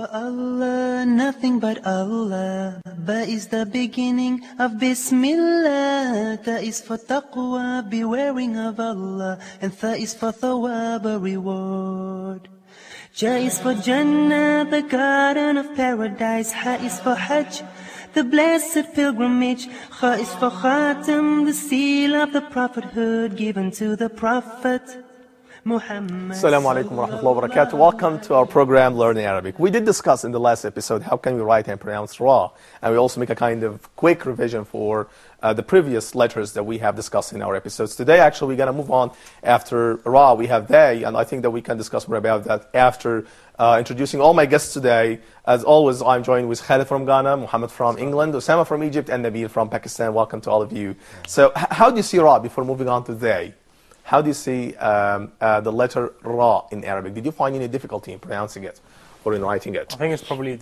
Allah, nothing but Allah. Ba is the beginning of Bismillah. Ta is for taqwa, bewaring of Allah. And Tha is for thawab, a reward. Ja is for Jannah, the garden of paradise. Ha is for Hajj, the blessed pilgrimage. Kha is for Khatam, the seal of the prophethood given to the Prophet Muhammad. Assalamu alaikum wa rahmatullahi wa barakatuh. Welcome to our program Learning Arabic. We did discuss in the last episode how can we write and pronounce Ra, and we also make a kind of quick revision for the previous letters that we have discussed in our episodes. Today actually we're going to move on after Ra. We have They, and I think that we can discuss more about that after introducing all my guests today. As always, I'm joined with Khalid from Ghana, Muhammad from England, Osama from Egypt, and Nabil from Pakistan. Welcome to all of you. So how do you see Ra before moving on to They? How do you see the letter Ra in Arabic? Did you find any difficulty in pronouncing it or in writing it? I think it's probably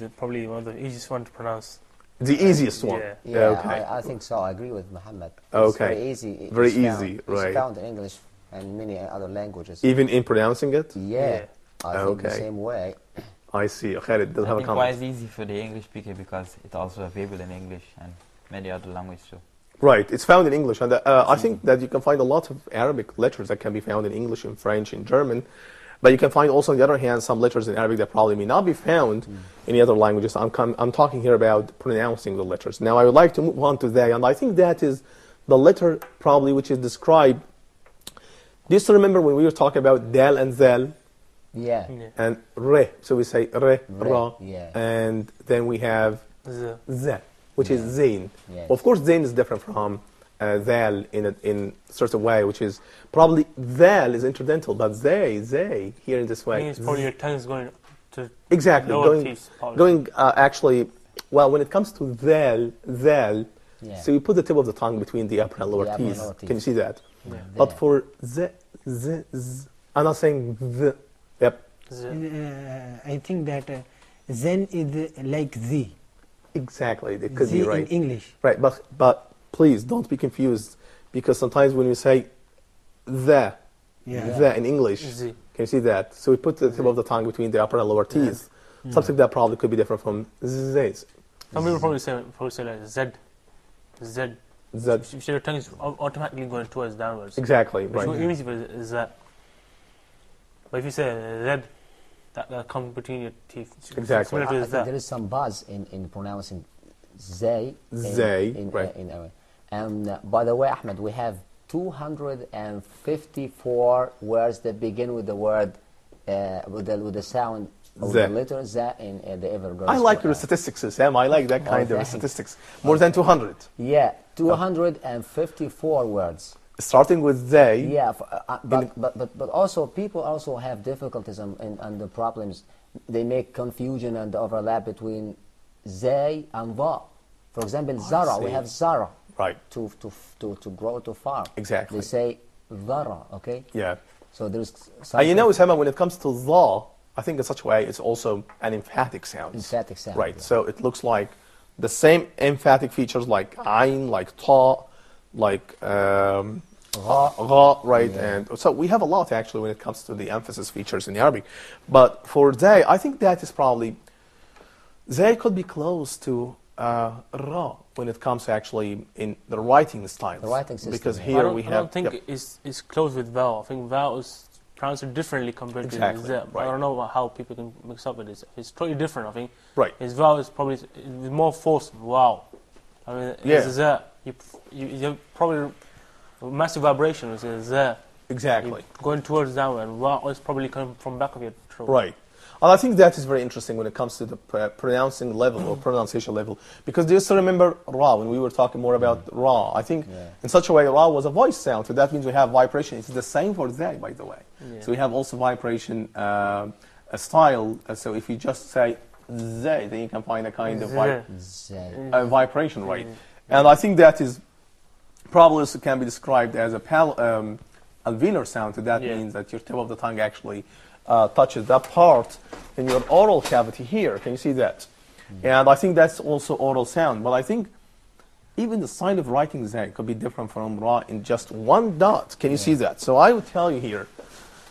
one of the easiest one to pronounce. The easiest one? Yeah, okay. I think so. I agree with Muhammad. It's okay. very easy. Very easy, right. It's found in English and many other languages. Even in pronouncing it? Yeah. I think the same way. I see. Khalid, does have a comment? I think why it's easy for the English speaker because it's also available in English and many other languages too. Right, it's found in English, and I think that you can find a lot of Arabic letters that can be found in English, in French, in German, but you can find also on the other hand some letters in Arabic that probably may not be found in the other languages. I'm talking here about pronouncing the letters. Now I would like to move on to They, and I think that is the letter probably which is described. Do you still remember when we were talking about Dal and Zal? Yeah. And Re, so we say Re, Ra, yeah. and then we have Z, which is Zain. Yes. Well, of course, Zain is different from Zal in a certain way, which is probably Zal is interdental, but Zay here in this way. I think it's probably your tongue is going to exactly lower teeth, going actually. Well, when it comes to Zal, so you put the tip of the tongue between the upper and lower teeth. Can you see that? Yeah. But for Z, I'm not saying the. Yep. I think that Zen is like Z. Exactly, they could Z be right. in English. Right, but please don't be confused, because sometimes when you say the in English, Z. can you see that? So we put the tip of the tongue between the upper and lower teeth. Something that probably could be different from Z. Some people probably say like Z. Your tongue is automatically going towards downwards. Exactly, It's right. not easy for Z. But if you say Z, that comes between your teeth. Exactly. I think there is some buzz in pronouncing Zay. Right. And by the way, Ahmed, we have 254 words that begin with the word, with the sound of the letter Z in the Evergreen. I like your statistics, Sam. I like that kind of statistics. More than 200. Yeah, 254 words. Starting with They. Yeah, but also people also have difficulties and the problems. They make confusion and overlap between Zay and Va. For example, Zara, we have Zara. Right. To grow, to farm. Exactly. They say Zara, okay? Yeah. So there's And you know, Osama, when it comes to Za, I think in such a way it's also an emphatic sound. Emphatic sound. Right. Yeah. So it looks like the same emphatic features like Ain, like Ta, like Ra, right? Yeah. And so we have a lot actually when it comes to the emphasis features in the Arabic. But for Zay, I think that is probably, Zay could be close to Ra when it comes actually in the writing style. The writing system. Because yeah. here I don't think it's close with vowel. I think vowel is pronounced differently compared to Z. Right. I don't know how people can mix up with this. It's totally different, I think. Right. His vowel is probably with more force. Wow. I mean, it's Z. You probably massive vibration is Z. Exactly. You're going towards downward, and wow is probably coming from back of your throat. Right. And I think that is very interesting when it comes to the pronouncing level or pronunciation level. Because do you still remember Ra, when we were talking more about Ra? I think in such a way Ra was a voice sound, so that means we have vibration. It's the same for Zay, by the way. Yeah. So we have also vibration style. So if you just say Zay, then you can find a kind of vibration, right? And I think that is probably also can be described as a alveolar sound. So that means that your tip of the tongue actually touches that part in your oral cavity here. Can you see that? And I think that's also oral sound. But I think even the sign of writing Zay could be different from Ra in just one dot. Can you see that? So I would tell you here,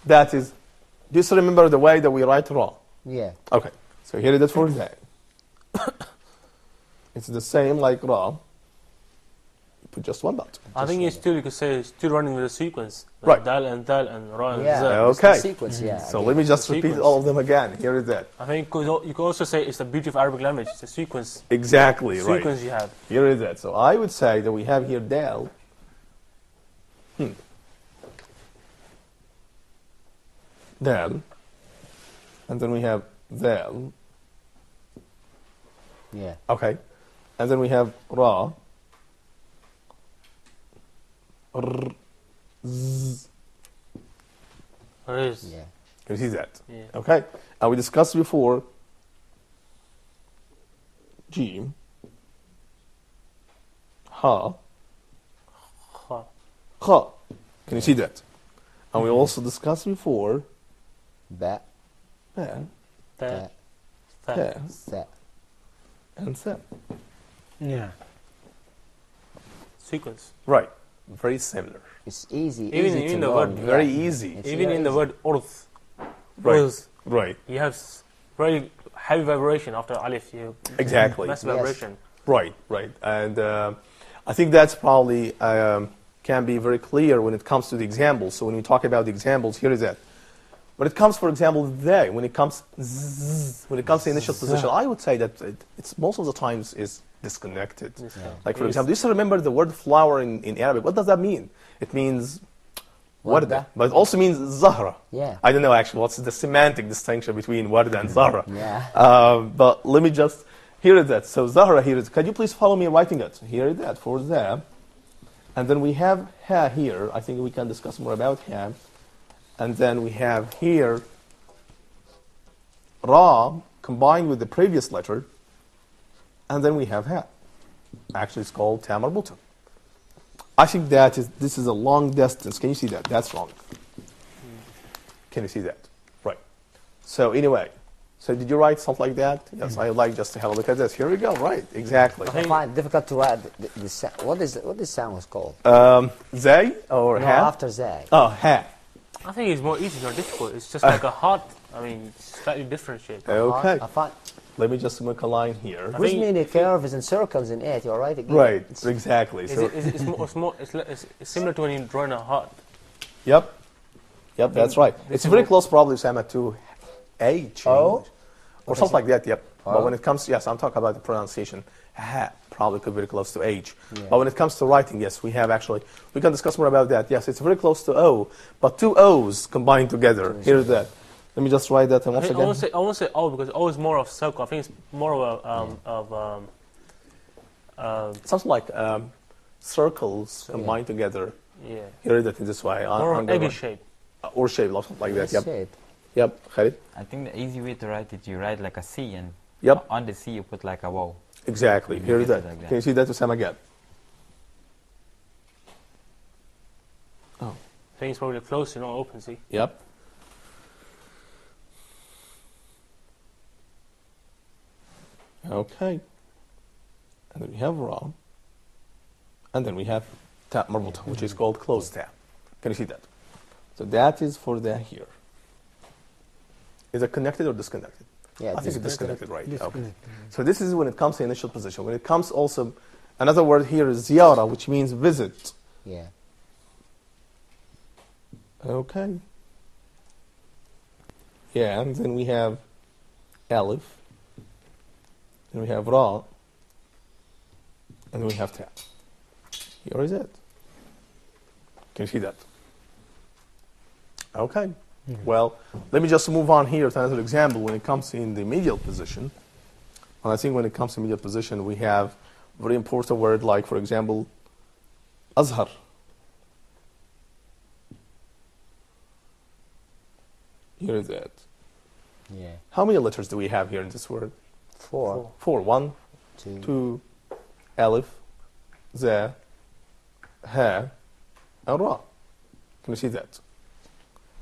that is, do you still remember the way that we write Ra? Yeah. Okay. So here it is for Zay. It's the same like Ra. You put just one dot. I think it's still, you could say, still running with a sequence. Right. Dal and Ra and Yeah. Za. Okay. It's the sequence, yeah. So again. let me just The repeat sequence. all of them again. Here is that. I think you could also say it's the beauty of Arabic language. It's a sequence. Exactly right. Sequence you have. Here is that. So I would say that we have here Dal. Dal. And then we have Dal. Yeah. Okay. And then we have Ra. R. Z. Riz. Yeah. Can you see that? Yeah. Okay. And we discussed before Jim. Ha. Kha. Kha. Can you see that? And we also discussed before Ba. Ba, Ta. Ta. Ta. Ta, Sa. and Sa. Yeah. Sequence. Right. Very similar. It's easy. Even easy in to the learn. word, Very Yeah. easy. It's Even very in the easy. word urth. Right. Urth, Right. you have very heavy vibration after alif. You Exactly. massive Yes. vibration. Right. Right. And I think that's probably can be very clear when it comes to the examples. So when we talk about the examples, here is that. When it comes, for example, they, when it comes zzz, when it comes to initial position, I would say that it's most of the times is disconnected. Yes. Yeah. Like for Yes. example, you still remember the word flower in Arabic. What does that mean? It means warda, Warda. but it also means zahra. Yeah. I don't know actually what's the semantic distinction between warda and zahra. Yeah. But let me just here is that. So zahra here is. Can you please follow me writing it? Here is that for them, and then we have ha here. I think we can discuss more about ha, and then we have here ra combined with the previous letter, and then we have ha. Actually, it's called ta marbuta. I think this is a long distance. Can you see that? That's wrong. Can you see that? Right. So anyway, so did you write something like that? Yes, I would like just to have a look at this. Here we go. Right, exactly. I find it difficult to write the sound. What this sound was called? Zay or No, ha? after Zag. Oh, ha. I think it's more easy, not difficult. It's just like a heart. I mean, slightly different shape. Okay. I find, Let me just make a line here. which think- mean the curves and circles in it. You're right again. Right, It's- exactly. It's, So, it's similar to when you're drawing a heart. yep, that's right. It's very close, probably, Sama, to a change Oh? or something like that. Yep. But Oh. when it comes, yes, I'm talking about the pronunciation. Ha probably could be very close to H. Yeah. But when it comes to writing, yes, we have actually. We can discuss more about that. Yes, it's very close to O, but two O's combined together. Here's that. Let me just write that once I again. won't say O because O is more of circle. I think it's more of Something like circles So, combined together. yeah, Here is that in this way. more I'm of gonna eggy write- shape. or shape, something like that. Yep. Shit. Yep. Khalid? I think the easy way to write it, you write like a C, and Yep. on the C you put like a wow. Exactly. Here is that. Like that. Can you see that, Sam, again? I think it's probably close, not open. See, Yep. Okay. And then we have Ra. And then we have Tap Marbuta, which is called closed tab. Can you see that? So that is for the here. Is it connected or disconnected? Yeah, I think it's disconnected, right? Okay. Disconnect. So this is when it comes to initial position. When it comes also, another word here is ziyara, which means visit. Yeah. Okay. Yeah, and then we have Alif. Then we have Ra. And then we have Ta. Here is it. Can you see that? Okay. Well, let me just move on here to another example when it comes in the medial position. And I think when it comes to medial position, we have very important word like, for example, Azhar. Here is it. Yeah. How many letters do we have here in this word? 4, 4. 1, 2, 2, Alif, Za, Ha, and Ra. Can you see that?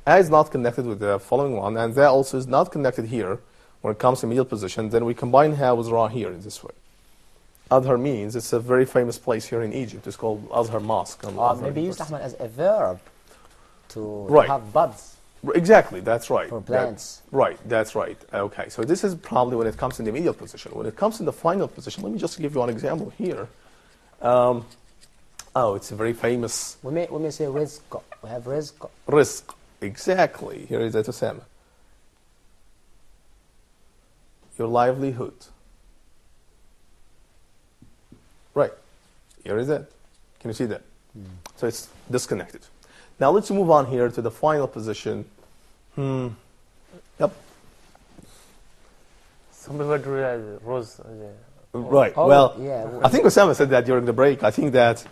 A is not connected with the following one, and Za also is not connected here when it comes to medial position. Then we combine Ha with Ra here in this way. Azhar means it's a very famous place here in Egypt. It's called Azhar Mosque. maybe use Ahmed as a verb to Right. have buds. Exactly, that's right. For plants. Right, that's right. Okay, so this is probably when it comes in the medial position. When it comes in the final position, let me just give you an example here. It's a very famous... We may say rizq. We have rizq. Rizq, exactly. Here is Usama. Your livelihood. Right, here is it. Can you see that? So it's disconnected. Now let's move on here to the final position. Yep. Some people do realize rose. Right. Oh, well, yeah. I think Osama said that during the break. I think that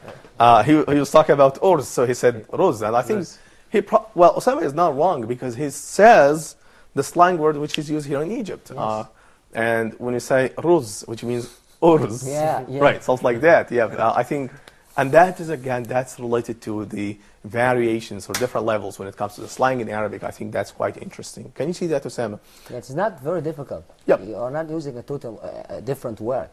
he was talking about Urz, so he said Ruz. And I think Osama is not wrong because he says the slang word which is used here in Egypt. Yes. And when you say Ruz, which means Urz, Yeah. right, something like that. Yeah, I think, and that is again, that's related to the variations or different levels when it comes to the slang in Arabic. I think that's quite interesting. Can you see that, Osama? It's not very difficult. Yep. You are not using a total different word,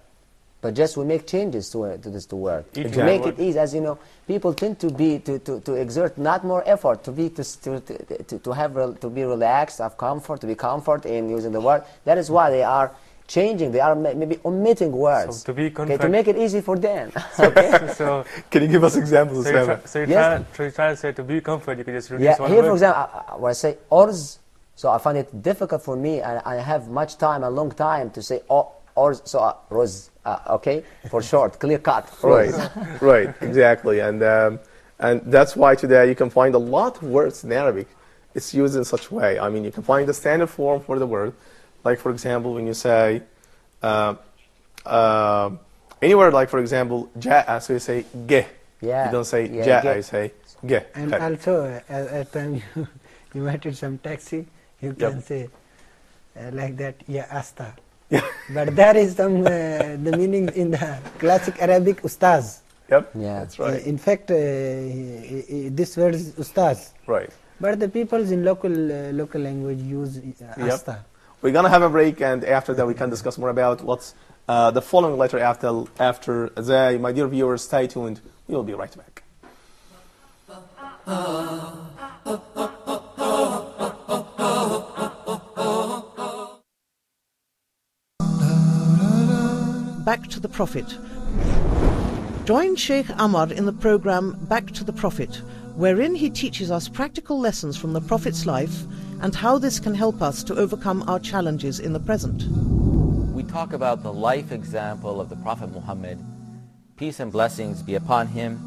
but just we make changes to this word to Exactly. make it easy. As you know, people tend to be to exert not more effort to be to be relaxed, have comfort, to be comfort in using the word. That is why they are changing. They are maybe omitting words. So to be to make it easy for them. So Can you give us examples, Osama? you Yes. try to say to be comfort, you can just reduce Yeah, one here word. for example, when I say orz, so I find it difficult for me, and I have much time, a long time to say orz, so roz, okay, for short, clear cut. Right, roz. right, exactly, and that's why today you can find a lot of words in Arabic. It's used in such a way. I mean, you can find the standard form for the word, like for example, when you say any word, like for example, ja'a, so you say ge. Yeah. You don't say Yeah, ja'a, ge. you say ge. And Okay. also, at time you waited some taxi, you can say like that, yeah, asta. Yeah. But there is some the meaning in the classic Arabic ustaz. Yep. Yeah. That's right. In fact, this word is ustaz. Right. But the peoples in local language use asta. We're gonna have a break, and after that we can discuss more about what's the following letter after Zay. My dear viewers, stay tuned. We will be right back. Back to the Prophet. Join Sheikh Amar in the program Back to the Prophet, wherein he teaches us practical lessons from the Prophet's life and how this can help us to overcome our challenges in the present. We talk about the life example of the Prophet Muhammad, peace and blessings be upon him,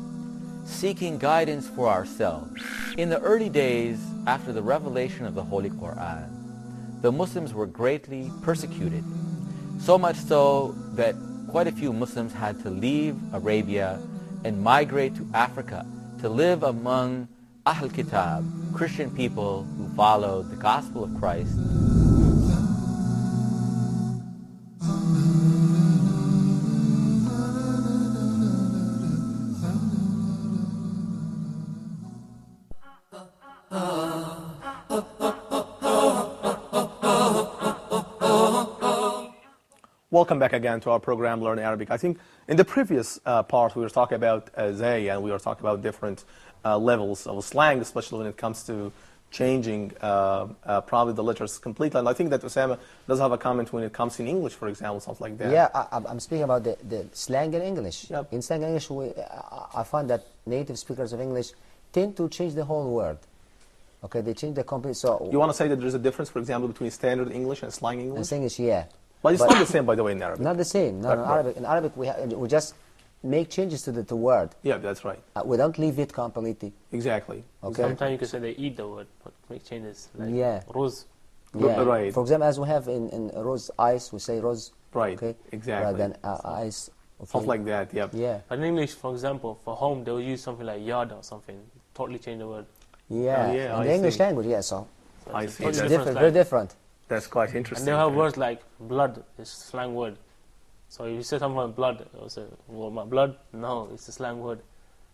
seeking guidance for ourselves. In the early days after the revelation of the Holy Quran, the Muslims were greatly persecuted, so much so that quite a few Muslims had to leave Arabia and migrate to Africa to live among Ahl Kitab, Christian people who followed the gospel of Christ. Welcome back again to our program, Learn Arabic. I think in the previous part we were talking about Zay, and we were talking about different levels of slang, especially when it comes to changing probably the letters completely. And I think that Osama does have a comment when it comes in English, for example, something like that. Yeah, I'm speaking about the slang in English. Yep. In slang English, I find that native speakers of English tend to change the whole word. Okay, they change the complete. So You want to say that there's a difference, for example, between standard English and slang in English? English, yeah. But it's not the same, by the way, in Arabic. Not the same. No, Right, in right. Arabic. In Arabic, we just make changes to the word. Yeah, that's right. We don't leave it completely. Exactly. Okay. Sometimes you can say they eat the word, but make changes. Like Yeah. rose. Yeah. Right. For example, as we have in rose ice, we say rose. Right, Okay. exactly. Rather than ice. Okay. Something like that, yeah. Yeah. But in English, for example, for home, they will use something like yard or something. Totally change the word. Yeah. yeah, in I the English see. language, yeah. So So I it's see. totally That's different, slang. very different. That's quite And interesting. they have words like blood, it's a slang word. So if you say something like blood, you'll say, well, my blood? No, it's a slang word.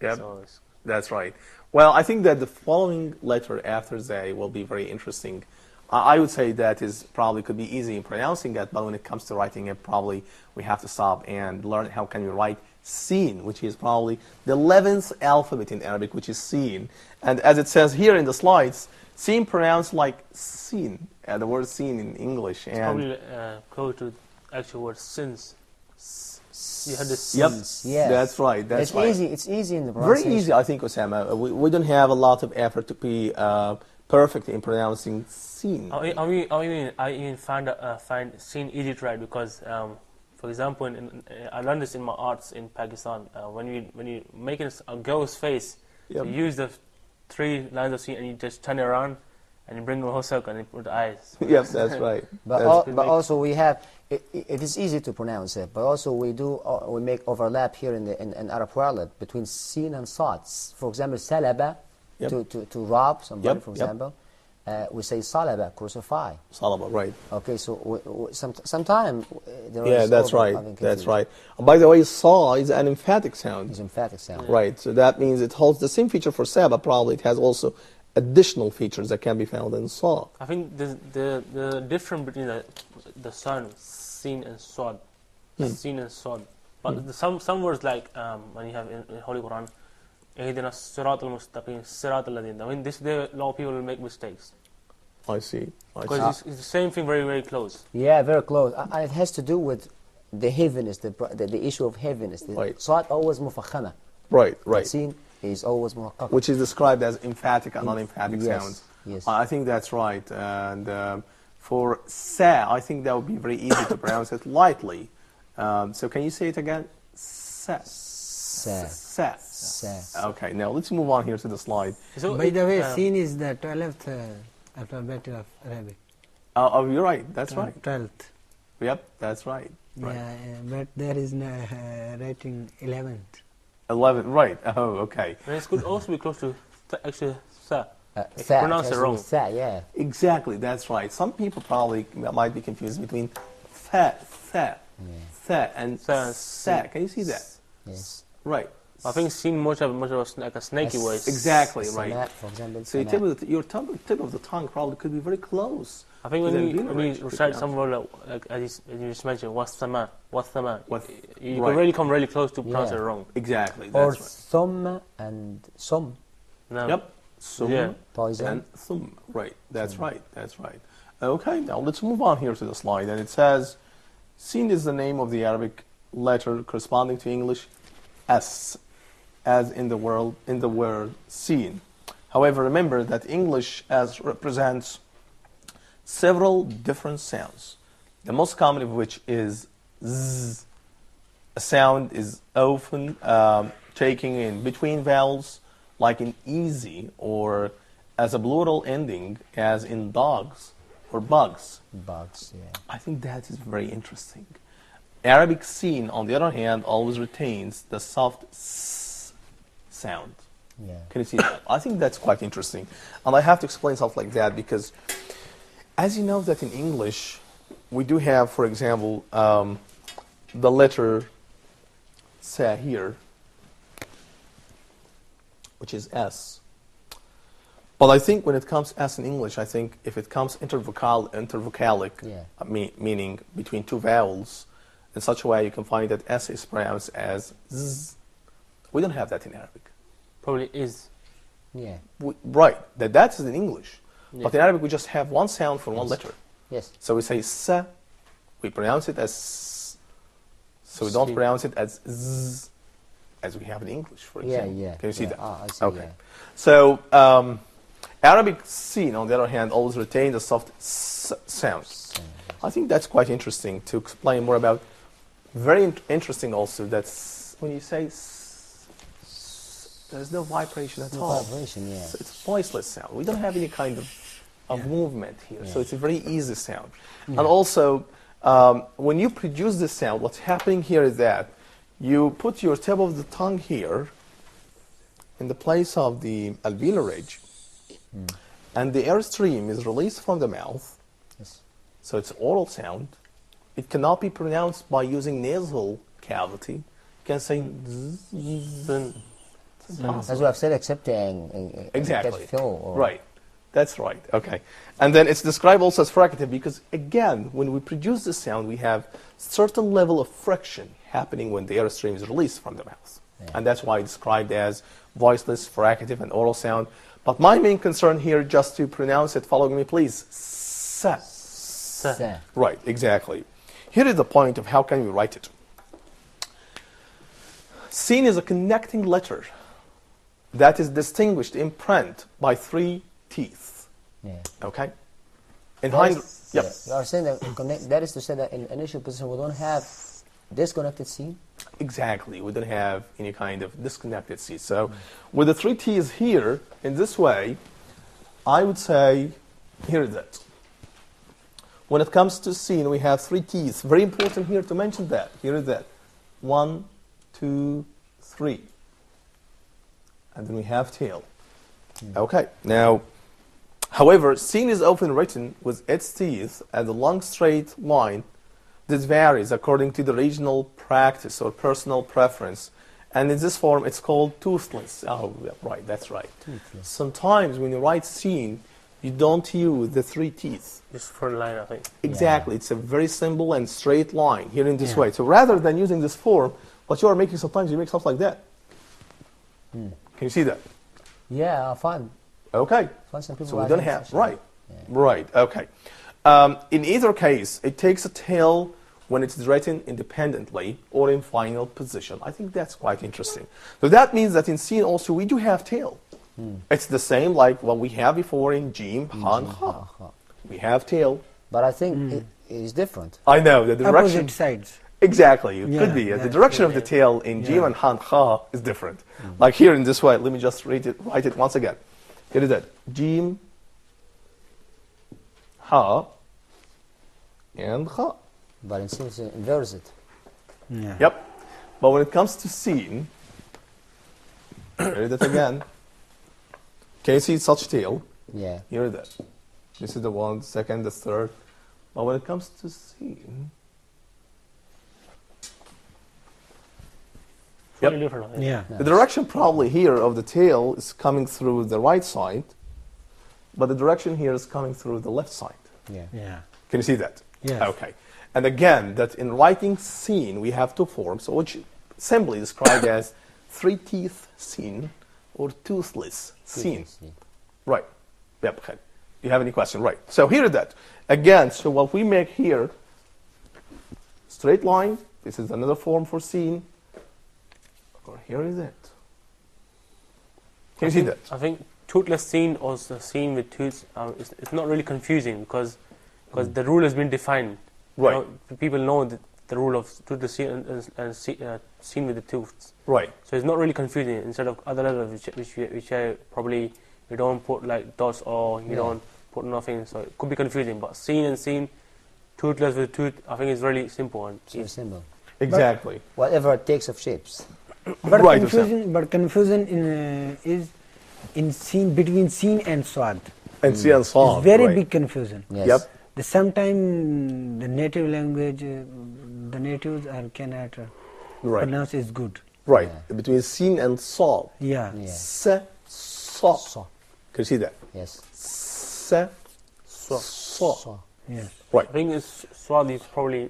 Yep. So it's, That's right. Well, I think that the following letter after Zay will be very interesting. I would say that is probably could be easy in pronouncing it, but when it comes to writing it, probably we have to stop and learn how can we write Sin, which is probably the 11th alphabet in Arabic, which is Sin. And as it says here in the slides, Seen pronounced like seen, the word seen in English. It's And probably close to actual word since. You had this. yep, Yes. that's right. That's It's right. easy. It's easy in the Very pronunciation. easy, I think, Osama. We don't have a lot of effort to be perfect in pronouncing seen. I even find seen easy to write because, for example, I learned this in my arts in Pakistan. When you make a girl's face, Yep. you use the 3 lines of scene and you just turn it around and you bring the whole circle and you put the eyes. Yes, that's right. But also we have it is easy to pronounce it. But also we make overlap here in Arab world between sin and sad. For example, salaba Yep. to rob somebody. Yep, For yep. example, we say salaba, crucify. Salama, right. Okay, so sometimes there Yeah, is that's over- right. having That's confusion. right. By the way, saw is an emphatic sound. It's emphatic sound. Right, so that means it holds the same feature for sa, but probably it has also additional features that can be found in saw. I think the difference between the sun, seen and sod, seen and sod. But some words like when you have in Holy Quran, اهدنا الصراط المستقيم الصراط الذين. I mean, a lot of people will make mistakes I see. because it's the same thing, very very close. Yeah, very close. And it has to do with the heaviness, the issue of heaviness. The Right. Sad always mufakhana. Right, right. Sin is always muhaqqaq. Which is described as emphatic and non-emphatic Yes, sounds. yes. I think that's right. And for sa, I think that would be very easy to pronounce it lightly. So can you say it again? Sa. Sa. Sa. Sa. Okay, now let's move on here to the slide. So By the way, sin is the 12th alphabet of Arabic. Oh, you're right. That's right. 12th. Yep, that's right. Right. Yeah, but there is no writing 11th. 11, right. Oh, okay. and it could also be close to actually sa. If Sa, you pronounce it it has wrong. Sa, yeah. Exactly, that's right. Some people probably might be confused between tha, and Sa and sa. sin. Can you see that? Yes. Right. I think seen much of like a snaky way. Exactly, Sama, right. for example, So your tip of the tongue probably could be very close. I think to the when alveolar range you to recite pronounce. some word like as you just mentioned, wathama, you right. can really come really close to pronounce Yeah. it wrong. Exactly, or that's right. thumma and sum, No. Yep. Sum Yeah. poison. and thum. Right. That's right. That's right. Okay, now let's move on here to the slide. And it says, Sin is the name of the Arabic letter corresponding to English S, as in the word seen. However, remember that English S represents several different sounds, the most common of which is Z. A sound is often taken in between vowels, like in easy, or as a plural ending, as in dogs or bugs. Bugs, yeah. I think that is very interesting. Arabic seen, on the other hand, always retains the soft S sound. Yeah. Can you see that? I think that's quite interesting. And I have to explain something like that because, as you know that in English, we do have, for example, the letter sa here, which is S. But I think when it comes S in English, I think if it comes intervocalic, Yeah. meaning between two vowels, in such a way you can find that S is pronounced as Z. We don't have that in Arabic. Probably is. Yeah. Right, that's in English. Yeah. But in Arabic we just have one sound for one letter. Yes. So we say sa, we pronounce it as s, so we don't Si. pronounce it as z, as we have in English, for Yeah, example. yeah. Can you see yeah. that? Ah, I see, Okay. yeah. So Arabic sin, on the other hand, always retains the soft s sound. I think that's quite interesting to explain more about. Very interesting also that's when you say there's no vibration at No all. vibration, yeah. So it's voiceless sound. We don't have any kind of movement here, so Yeah. it's a very easy sound. And also, when you produce this sound, what's happening here is that you put your tip of the tongue here in the place of the alveolar ridge, and the air stream is released from the mouth, Yes. so it's oral sound. It cannot be pronounced by using nasal cavity. You can say zzz. Then As we have said, excepting Exactly. fill or Right. That's right. Okay. And then it's described also as fricative because, again, when we produce this sound, we have certain level of friction happening when the air stream is released from the mouth. Yeah. And that's why it's described as voiceless, fricative, and oral sound. But my main concern here, just to pronounce it, follow me please, sa. Sa. Right, exactly. Here is the point of how can we write it. Sin is a connecting letter that is distinguished in print by 3 teeth. Yeah. Okay? In That hind, is- yep. You are saying that that is to say that in initial position we don't have disconnected scene. Exactly. We don't have any kind of disconnected seat. So with the 3 T's here, in this way, I would say, here is it. When it comes to scene, we have 3 T's. Very important here to mention that. Here is it. 1, 2, 3. And then we have tail. Okay. Now, however, scene is often written with its teeth as a long straight line. This varies according to the regional practice or personal preference. And in this form, it's called toothless. Oh, yeah, right, that's right. Toothless. Sometimes when you write scene, you don't use the 3 teeth. Just for a line, I think. Exactly. It's a very simple and straight line here in this Yeah. way. So rather than using this form, what you are making sometimes, you make stuff like that. Hmm. Can you see that? Yeah, I find Okay. some people So we write don't it have, such a- right. Yeah. Right, okay. In either case, it takes a tail when it's written independently or in final position. I think that's quite interesting. So that means that in scene also we do have tail. It's the same like what we have before in Jim, Han, Ha. We have tail. But I think it is different. I know, the direction. Opposite sides. Exactly, it Yeah, could be. The that's direction of the right. tail in Jim Yeah. and Han, Ha is different. Like here in this way, let me just write it once again. Here is it. Jim, Ha, and Ha. But in scene, it's inverse it. Yeah. Yep. But when it comes to scene, here it is again. Can you see such tail? Yeah. Here it is. This is the 1, the 2nd, the 3rd. But when it comes to scene, Totally different, I think. Yeah. the direction probably here of the tail is coming through the right side, but the direction here is coming through the left side. Yeah. Yeah. Can you see that? Yes. Okay. And again, that in writing scene, we have 2 forms, which simply described as 3 teeth scene or toothless scene. Right. Yep. Okay. You have any question? Right. So here is that. Again, so what we make here, straight line, this is another form for scene, or here is it. Can you see that? I think toothless scene or the scene with tooths, it's not really confusing because the rule has been defined. You Right. know, people know the rule of toothless scene and scene with the tooths. Right. So it's not really confusing instead of other letters which are probably you don't put like dots or you don't put nothing. So it could be confusing. But scene and scene, toothless with tooth, I think it's really simple and So easy. simple. Exactly. Whatever it takes of shapes. But Right, confusion is in scene between scene and swad. And see and It's solve. very right. big confusion. Yes. Yep. Sometimes the native language, the natives cannot Right. pronounce is good. Right. Between scene and solve. Yeah. Yeah. Se, so. So. Can you see that? Yes. Se, So so. Yes. Right. I think it's swad is probably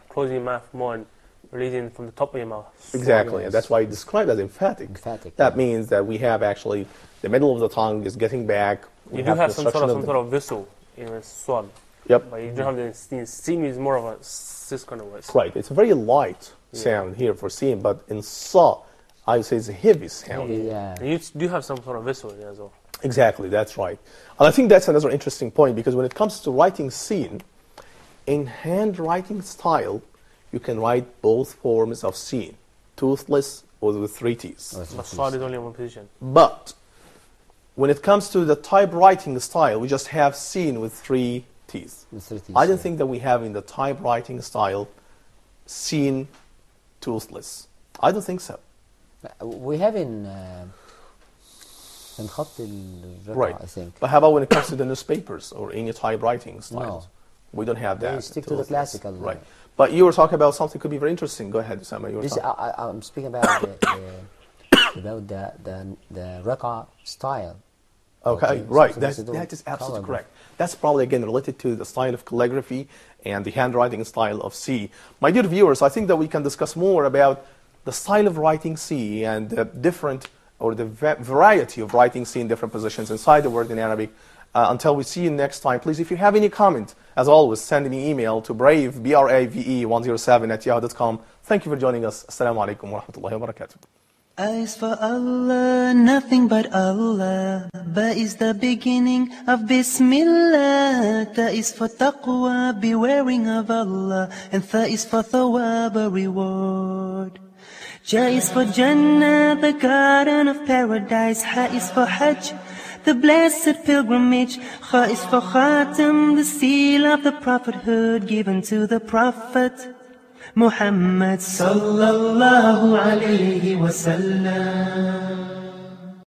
closing your mouth more and releasing from the top of your mouth. Exactly. yes. And that's why it's described as emphatic. Emphatic, That yeah. means that we have actually the middle of the tongue is getting back. We You do have some construction sort of vessel in a swad. Yep. But you don't have the scene. Scene is more of a cis kind of voice. Right. It's a very light sound here for seeing, but in saw, I would say it's a heavy sound. Yeah. And you do have some sort of vessel in there as well. Exactly, that's right. And I think that's another interesting point because when it comes to writing scene, in handwriting style, you can write both forms of scene, toothless or with 3 T's. But swad is only in one position. But when it comes to the typewriting style, we just have scene with 3 T's. The 3 T's, I don't yeah. think that we have in the typewriting style scene toothless. I don't think so. We have in خط الرقعة, Right. I think. But how about when it comes to the newspapers or any typewriting styles? No. We don't have that. They stick to the toothless. classical. Right. But you were talking about something could be very interesting. Go ahead, Usama. You were This, talking. I'm speaking about the Raqqa style. Okay, Okay, right. so That this is the is absolutely calligraphy. correct. That's probably, again, related to the style of calligraphy and the handwriting style of C. My dear viewers, I think that we can discuss more about the style of writing C and the different or the variety of writing seen different positions inside the word in Arabic. Until we see you next time, please, if you have any comment, as always, send me email to brave, B-R-A-V-E 107 at yahoo.com. Thank you for joining us. Assalamu alaikum wa rahmatullahi wa barakatuh. A is for Allah, nothing but Allah. Ba is the beginning of Bismillah. Ta is for taqwa, bewaring of Allah. And Tha is for thawab, a reward. Ja is for Jannah, the garden of paradise. Ha is for Hajj, the blessed pilgrimage. Kha is for Khatam, the seal of the prophethood given to the Prophet Muhammad sallallahu alayhi wa sallam.